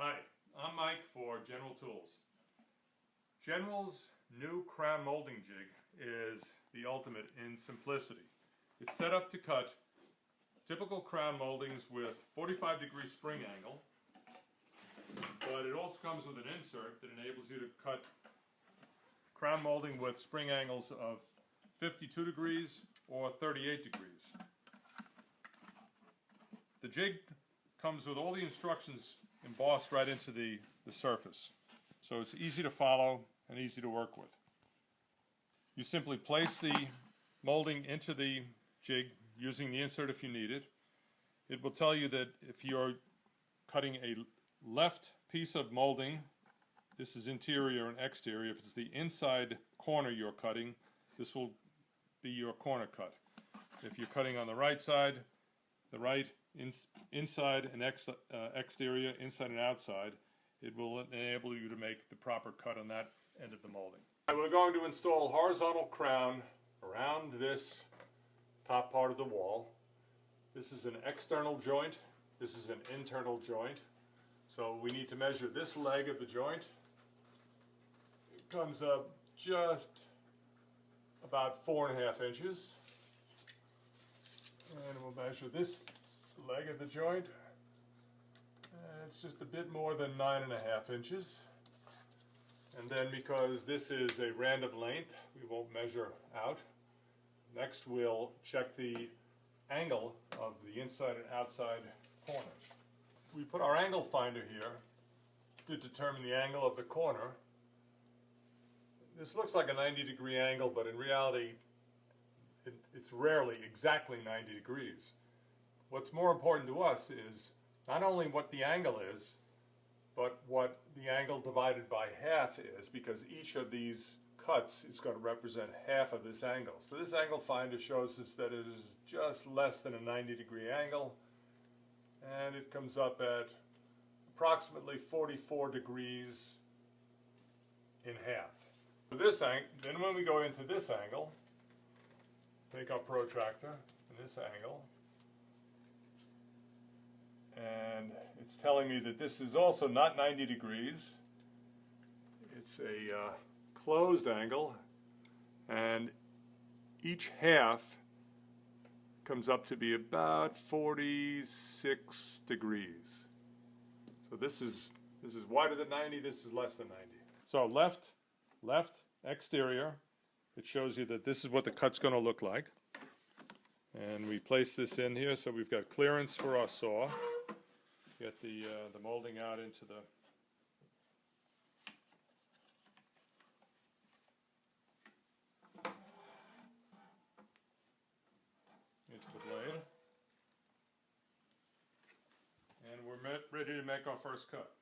Hi, I'm Mike for General Tools. General's new crown molding jig is the ultimate in simplicity. It's set up to cut typical crown moldings with 45-degree spring angle, but it also comes with an insert that enables you to cut crown molding with spring angles of 52 degrees or 38 degrees. The jig comes with all the instructions embossed right into the surface, so it's easy to follow and easy to work with. You simply place the molding into the jig using the insert if you need it. It will tell you that if you're cutting a left piece of molding, this is interior and exterior. If it's the inside corner you're cutting, this will be your corner cut. If you're cutting on the right side, the right inside and exterior, inside and outside, it will enable you to make the proper cut on that end of the molding. We're going to install horizontal crown around this top part of the wall. This is an external joint, this is an internal joint, so we need to measure this leg of the joint. It comes up just about 4.5 inches, and we'll measure this leg of the joint, and it's just a bit more than 9.5 inches. And then, because this is a random length, we won't measure out. Next we'll check the angle of the inside and outside corners. We put our angle finder here to determine the angle of the corner. This looks like a 90-degree angle, but in reality it's rarely exactly 90 degrees. What's more important to us is not only what the angle is, but what the angle divided by half is, because each of these cuts is going to represent half of this angle. So this angle finder shows us that it is just less than a 90-degree angle, and it comes up at approximately 44 degrees in half. Then when we go into this angle, take our protractor in this angle, and it's telling me that this is also not 90 degrees. It's a closed angle, and each half comes up to be about 46 degrees. So this is wider than 90, this is less than 90. So left, exterior, it shows you that this is what the cut's going to look like. And we place this in here so we've got clearance for our saw. Get the molding out into the blade, and we're ready to make our first cut.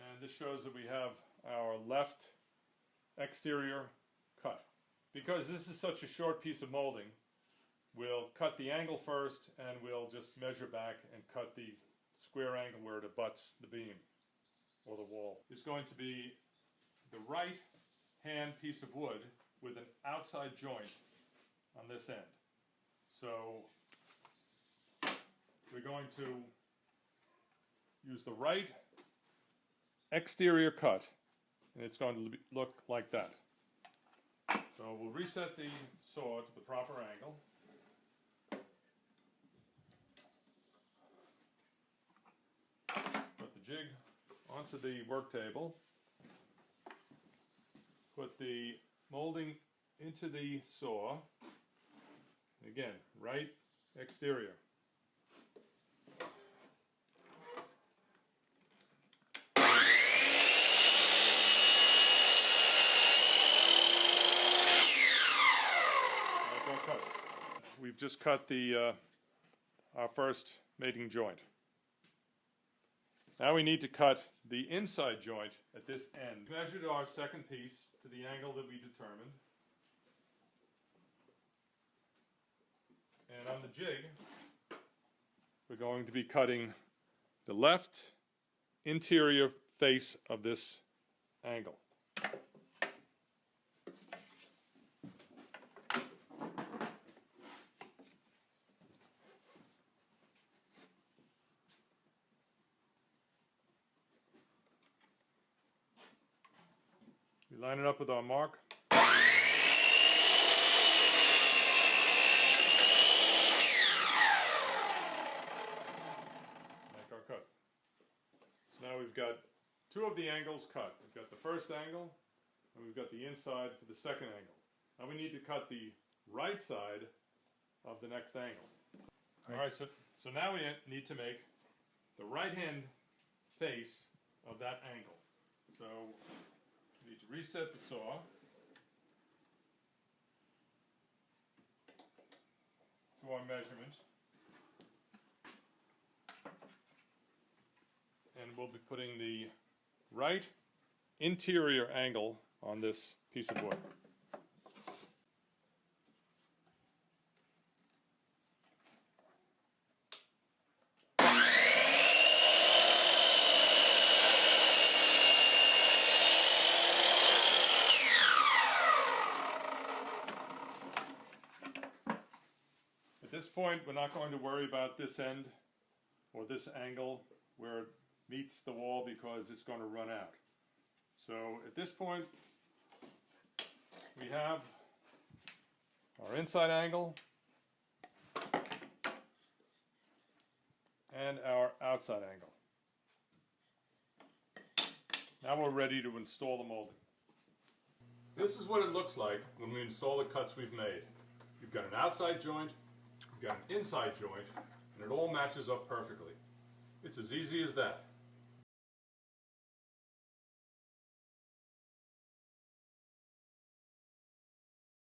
And this shows that we have our left exterior cut. Because this is such a short piece of molding, we'll cut the angle first, and we'll just measure back and cut the square angle where it abuts the beam or the wall. It's going to be the right hand piece of wood with an outside joint on this end. So we're going to use the right exterior cut, and it's going to look like that. So we'll reset the saw to the proper angle. Put the jig onto the work table. Put the molding into the saw. And again, right exterior. We've just cut our first mating joint. Now we need to cut the inside joint at this end. We measured our second piece to the angle that we determined. And on the jig, we're going to be cutting the left interior face of this angle. We line it up with our mark. Make our cut. So now we've got two of the angles cut. We've got the first angle, and we've got the inside for the second angle. Now we need to cut the right side of the next angle. Alright, so now we need to make the right hand face of that angle. So we need to reset the saw to our measurement. And we'll be putting the right interior angle on this piece of wood. At this point, we're not going to worry about this end or this angle where it meets the wall because it's going to run out. So at this point, we have our inside angle and our outside angle. Now we're ready to install the molding. This is what it looks like when we install the cuts we've made. You've got an outside joint, you've got an inside joint, and it all matches up perfectly. It's as easy as that.